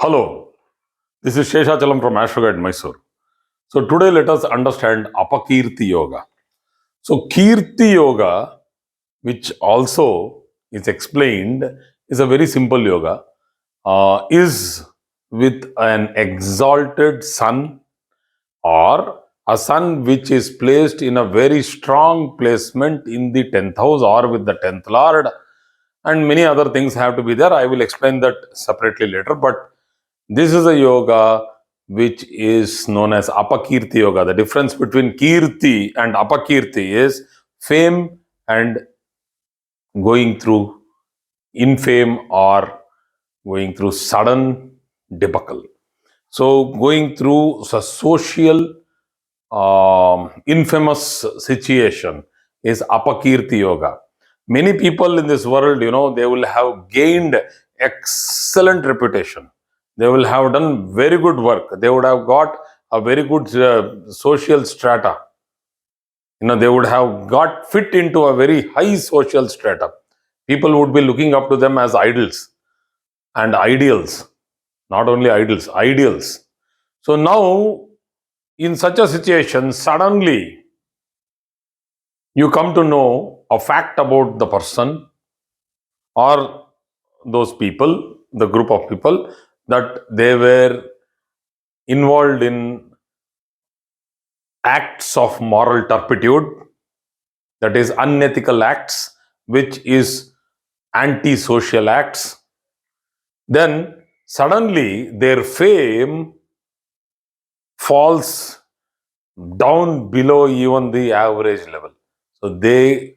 Hello, this is Sheshachalam from Astroguide Mysore. So today let us understand Apakeerti Yoga. So Kirti Yoga, which also is explained, is a very simple yoga, is with an exalted sun or a sun which is placed in a very strong placement in the 10th house or with the 10th lord, and many other things have to be there. I will explain that separately later, but this is a yoga which is known as Apakeerti Yoga. The difference between Kirti and Apakeerti is fame and going through infame or going through sudden debacle. So, going through a social infamous situation is Apakeerti Yoga. Many people in this world, they will have gained excellent reputation. They will have done very good work. They would have got a very good social strata. They would have got fit into a very high social strata. People would be looking up to them as idols and ideals. Not only idols, ideals. So now, in such a situation, suddenly you come to know a fact about the person or those people, the group of people, that they were involved in acts of moral turpitude, that is, unethical acts, which is anti-social acts. Then suddenly their fame falls down below even the average level. So they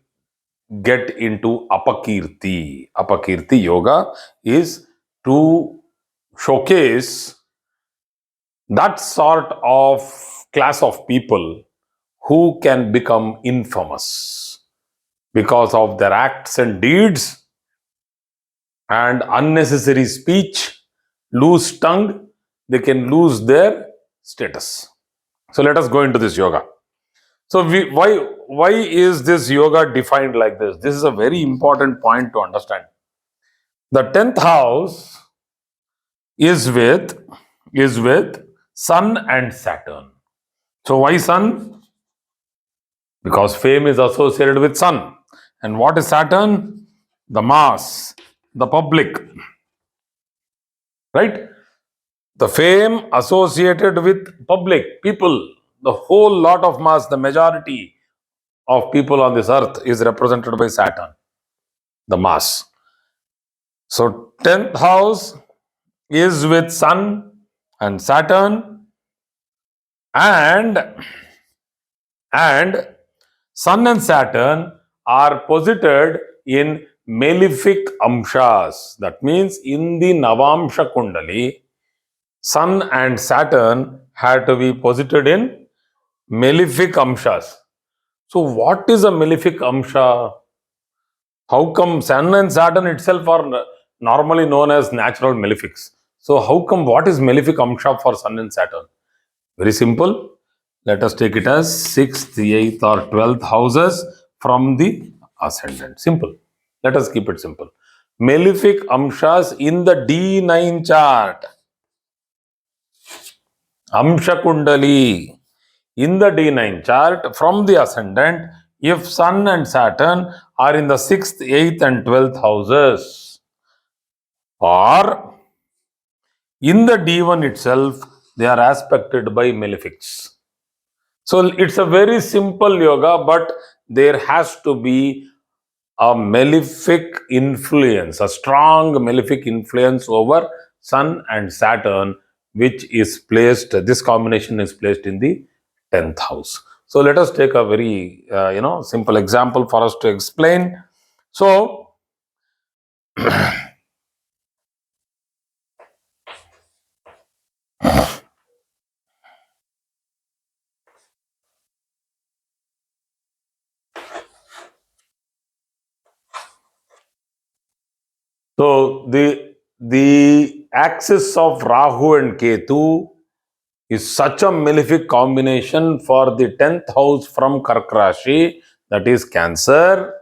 get into Apakeerti. Apakeerti Yoga is to showcase that sort of class of people who can become infamous because of their acts and deeds and unnecessary speech, loose tongue, they can lose their status. So let us go into this yoga. So why is this yoga defined like this? This is a very important point to understand. The 10th house is with Sun and Saturn. So why Sun? Because fame is associated with Sun. And what is Saturn? The mass, the public. Right? The fame associated with public, people, the whole lot of mass, the majority of people on this earth is represented by Saturn, the mass. So 10th house is with Sun and Saturn, and Sun and Saturn are posited in malefic amshas. That means in the Navamsha Kundali, Sun and Saturn had to be posited in malefic amshas. So what is a malefic amsha? How come Sun and Saturn itself are normally known as natural malefics? So how come, what is malefic amsha for Sun and Saturn? Very simple. Let us take it as 6th, 8th or 12th houses from the ascendant. Simple. Let us keep it simple. Malefic amshas in the D9 chart. Amsha Kundali. In the D9 chart from the ascendant, if Sun and Saturn are in the 6th, 8th and 12th houses, or in the D1 itself, they are aspected by malefics. So it's a very simple yoga, but there has to be a malefic influence, a strong malefic influence over Sun and Saturn, which is placed, this combination is placed in the 10th house. So let us take a very, simple example for us to explain. So, so the axis of Rahu and Ketu is such a malefic combination for the 10th house from Kark Rashi, that is Cancer,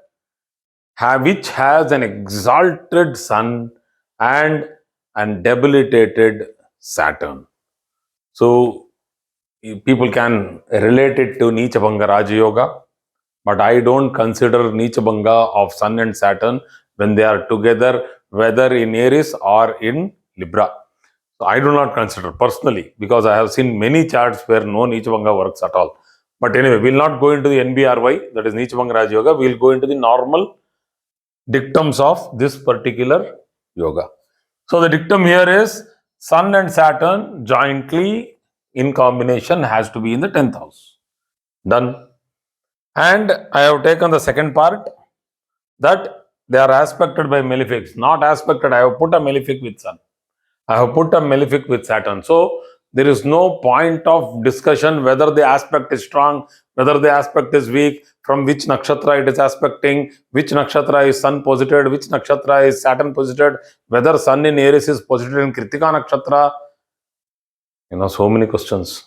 which has an exalted sun and and debilitated Saturn. So people can relate it to Nichabanga Raja Yoga, but I don't consider Nichabanga of Sun and Saturn when they are together, whether in Aries or in Libra. So I do not consider personally, because I have seen many charts where no Nichabanga works at all. But anyway, we'll not go into the NBRY, that is Nichabanga Raja Yoga. We'll go into the normal dictums of this particular yoga. So the dictum here is Sun and Saturn jointly in combination has to be in the 10th house. Done. And I have taken the second part, that they are aspected by malefics. Not aspected, I have put a malefic with Sun. I have put a malefic with Saturn. So there is no point of discussion whether the aspect is strong, whether the aspect is weak, from which nakshatra it is aspecting, which nakshatra is Sun posited, which nakshatra is Saturn posited, whether Sun in Aries is posited in Kritika nakshatra. So many questions.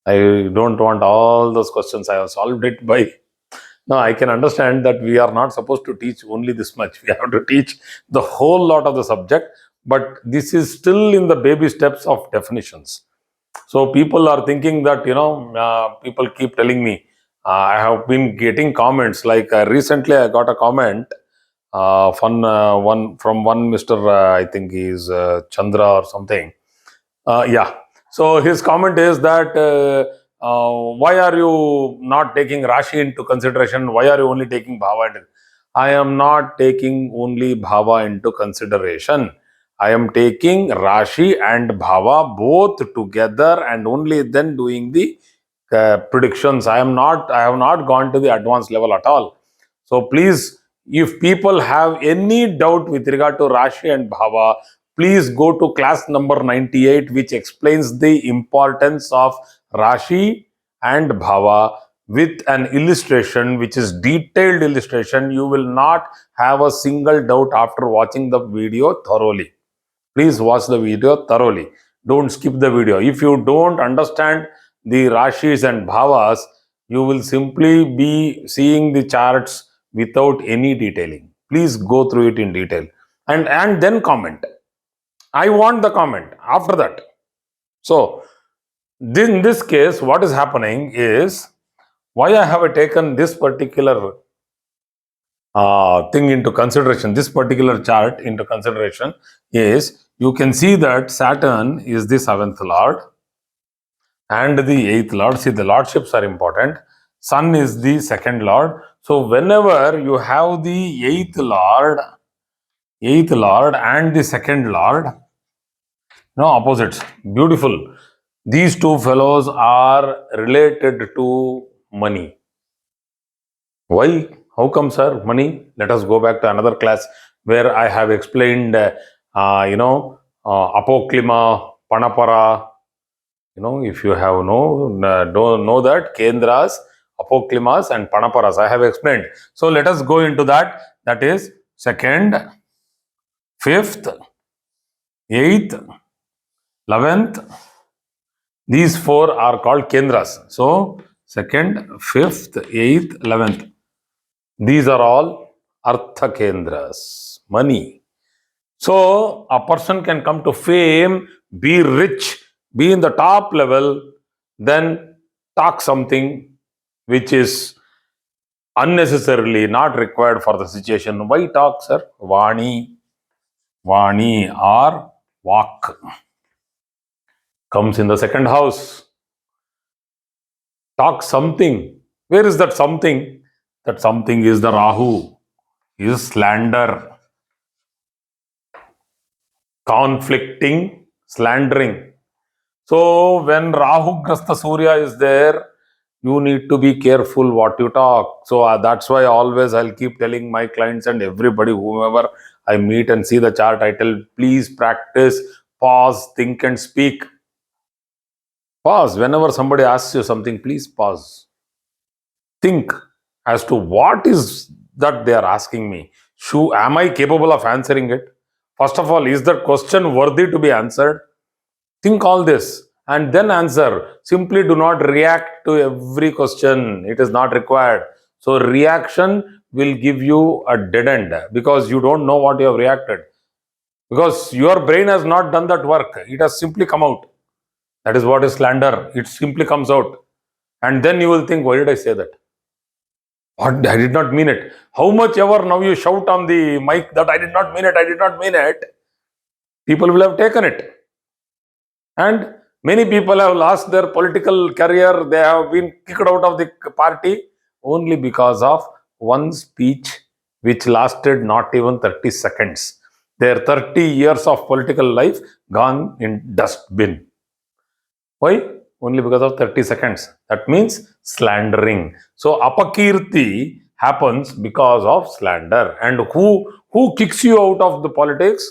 I don't want all those questions. I have solved it by. Now I can understand that we are not supposed to teach only this much. We have to teach the whole lot of the subject, but this is still in the baby steps of definitions. So people are thinking that, people keep telling me, I have been getting comments like recently I got a comment from one Mr. I think he is Chandra or something. Yeah. So his comment is that why are you not taking Rashi into consideration? Why are you only taking Bhava into? I am not taking only Bhava into consideration. I am taking Rashi and Bhava both together and only then doing the predictions. I have not gone to the advanced level at all. So please, if people have any doubt with regard to Rashi and Bhava, please go to class number 98, which explains the importance of Rashi and Bhava with an illustration, which is detailed illustration. You will not have a single doubt after watching the video thoroughly. Please watch the video thoroughly. Don't skip the video. If you don't understand the Rashis and Bhavas, you will simply be seeing the charts without any detailing. Please go through it in detail and then comment. I want the comment after that. So, in this case, what is happening is, why I have taken this particular thing into consideration, this particular chart into consideration, is you can see that Saturn is the 7th lord and the 8th lord. See, the lordships are important. Sun is the 2nd lord. So whenever you have the 8th lord and the 2nd lord, opposites, beautiful. These two fellows are related to money. Why? How come, sir? Money? Let us go back to another class where I have explained, apoklima, panapara. If you have don't know that, kendras, apoklimas, and panaparas, I have explained. So let us go into that. That is 2nd, 5th, 8th, 11th. These four are called kendras. So 2nd, 5th, 8th, 11th. These are all artha kendras, money. So a person can come to fame, be rich, be in the top level, then talk something which is unnecessarily not required for the situation. Why talk, sir? Vani or Vak comes in the 2nd house. Talk something. Where is that something? That something is the Rahu, is slander, conflicting, slandering. So when Rahu Grasta Surya is there, you need to be careful what you talk. So that's why always I'll keep telling my clients and everybody, whomever I meet and see the chart, I tell, please practice, pause, think and speak. Pause. Whenever somebody asks you something, please pause. Think as to what is that they are asking me. Am I capable of answering it? First of all, is that question worthy to be answered? Think all this and then answer. Simply do not react to every question. It is not required. So reaction will give you a dead end because you don't know what you have reacted. because your brain has not done that work. It has simply come out. That is what is slander. It simply comes out. And then you will think, why did I say that? What? I did not mean it. How much ever now you shout on the mic that I did not mean it, I did not mean it, people will have taken it. And many people have lost their political career. They have been kicked out of the party only because of one speech which lasted not even 30 seconds. Their 30 years of political life gone in dustbin. Why? Only because of 30 seconds. That means slandering. So Apakeerti happens because of slander. And who kicks you out of the politics?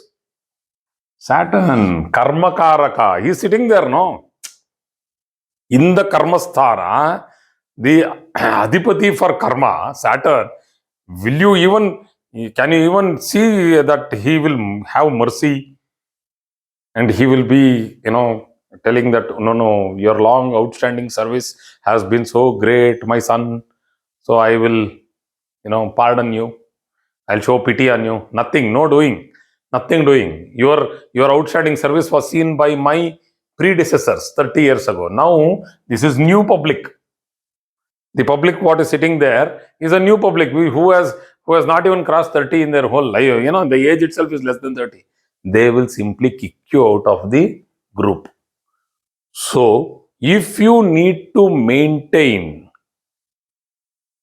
Saturn, Karmakaraka. He's sitting there, no? In the Karmasthana, the Adhipati for Karma, Saturn, can you even see that he will have mercy and he will be, telling that, no, your long outstanding service has been so great, my son. So I will, pardon you. I'll show pity on you. Nothing, no doing, nothing doing. Your outstanding service was seen by my predecessors 30 years ago. Now, this is new public. The public what is sitting there is a new public who has not even crossed 30 in their whole life. The age itself is less than 30. They will simply kick you out of the group. So, if you need to maintain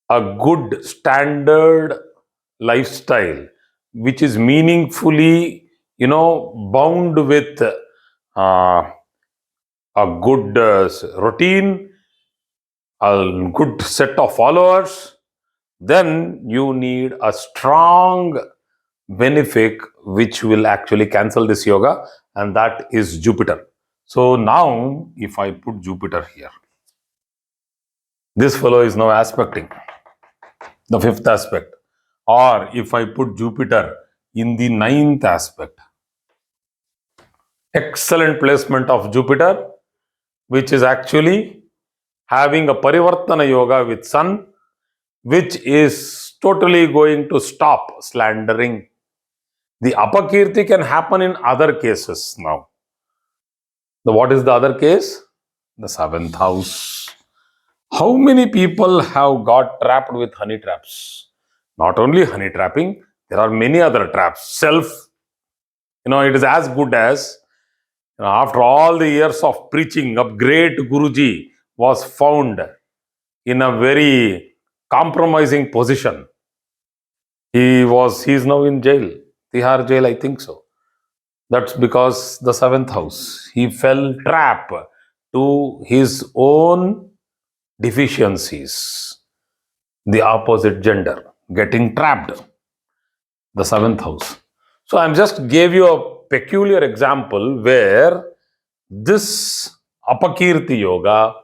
a good standard lifestyle, which is meaningfully, bound with a good routine, a good set of followers, then you need a strong benefic which will actually cancel this yoga, and that is Jupiter. So now, if I put Jupiter here, this fellow is now aspecting the fifth aspect. Or if I put Jupiter in the ninth aspect, excellent placement of Jupiter, which is actually having a Parivartana yoga with Sun, which is totally going to stop slandering. The Apakeerti can happen in other cases now. What is the other case? The seventh house. How many people have got trapped with honey traps? Not only honey trapping, there are many other traps. Self, it is as good as, after all the years of preaching, a great Guruji was found in a very compromising position. He is now in jail, Tihar jail, I think so. That's because the seventh house. He fell trap to his own deficiencies. The opposite gender getting trapped. The seventh house. So I'm just gave you a peculiar example where this Apakeerti yoga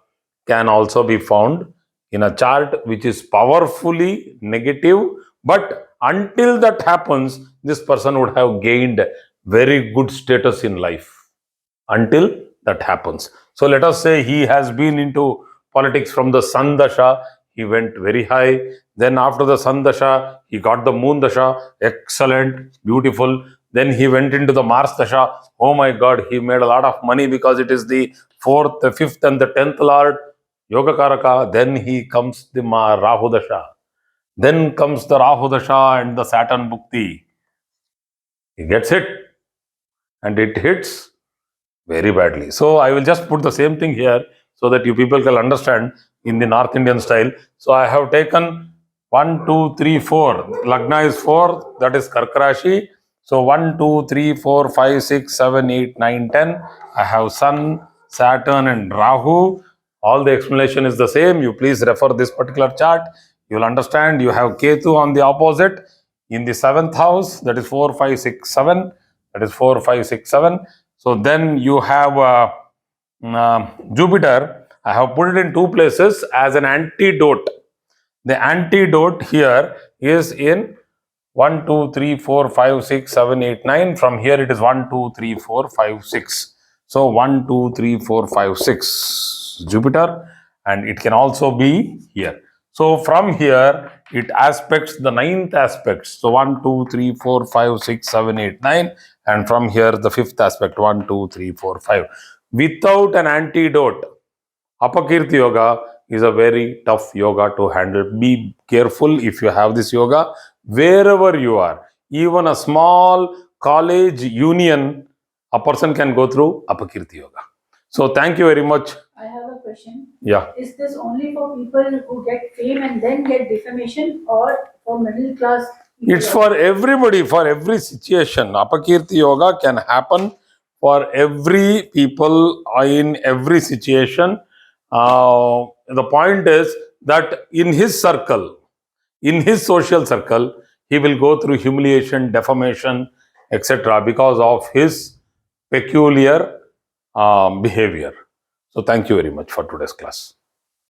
can also be found in a chart which is powerfully negative, but until that happens, this person would have gained very good status in life. Until that happens. So let us say he has been into politics from the Sun Dasha, he went very high. Then after the Sun Dasha, he got the Moon Dasha, excellent, beautiful. Then he went into the Mars Dasha. Oh my God, he made a lot of money because it is the 4th, the 5th and the 10th Lord, Yoga Karaka. Then he comes the Rahu Dasha. Then comes the Rahu Dasha and the Saturn Bhukti. He gets hit and it hits very badly. So I will just put the same thing here so that you people can understand in the North Indian style. So I have taken 1, 2, 3, 4. Lagna is 4, that is Karka Rashi. So 1, 2, 3, 4, 5, 6, 7, 8, 9, 10. I have Sun, Saturn and Rahu. All the explanation is the same. You please refer this particular chart. You will understand. You have Ketu on the opposite in the 7th house. That is 4, 5, 6, 7. That is 4, 5, 6, 7. So then you have Jupiter. I have put it in two places as an antidote. The antidote here is in 1, 2, 3, 4, 5, 6, 7, 8, 9. From here it is 1, 2, 3, 4, 5, 6. So 1, 2, 3, 4, 5, 6. Jupiter, and it can also be here. So from here it aspects the ninth aspect. So 1, 2, 3, 4, 5, 6, 7, 8, 9, and from here the fifth aspect 1, 2, 3, 4, 5. Without an antidote, Apakeerti Yoga is a very tough yoga to handle. Be careful if you have this yoga wherever you are. Even a small college union, a person can go through Apakeerti Yoga. So thank you very much. I have a question. Yeah. Is this only for people who get fame and then get defamation, or for middle class people? It's for everybody, for every situation. Apakirti Yoga can happen for every people in every situation. The point is that in his circle, in his social circle, he will go through humiliation, defamation, etc. because of his peculiar behavior. So, thank you very much for today's class.